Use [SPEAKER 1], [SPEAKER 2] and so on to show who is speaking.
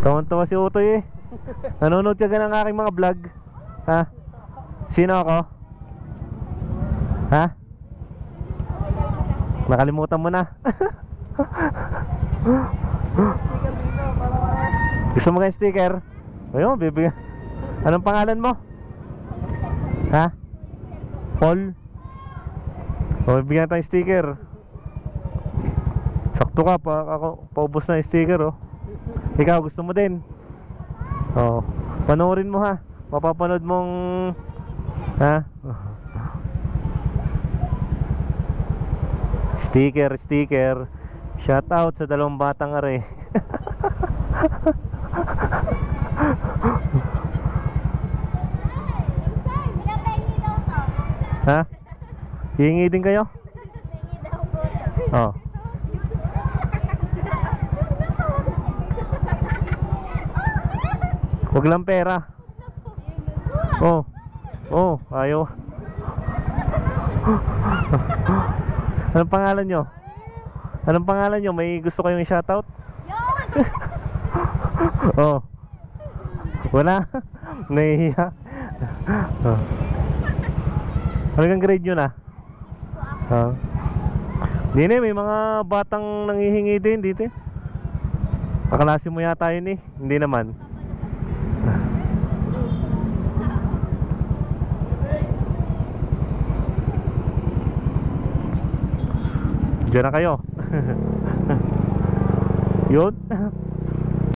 [SPEAKER 1] Tawan-tawa si Utoy eh. Nanonood ka ng aking mga vlog. Ha? Sino ako? Ha? Nakalimutan mo na.
[SPEAKER 2] Sticker dito para
[SPEAKER 1] Gusto mo kayong sticker? Ayun, bibigyan. Anong pangalan mo? Ha? Paul? O, bibigyan tayong sticker. Sakto ka pa, ako paubos na yung sticker oh. Ikaw gusto mo din? Oh, panoorin mo ha. Mapapanood mong ha? Sticker, sticker. Shout out sa dalawang batang are. Ha? Hihingi din kayo? Oh. Huwag lang pera. Oh. Oh, ayaw. Anong pangalan nyo? Anong pangalan nyo? May gusto kayong i-shoutout? Oh. Wala. Nahihiya. Oh. Hanggang grade nyo na? Oh. Hindi na, may mga batang nangihingi din dito eh. Kaklase mo yata yun eh. Hindi naman. Diyan na kayo. Yun.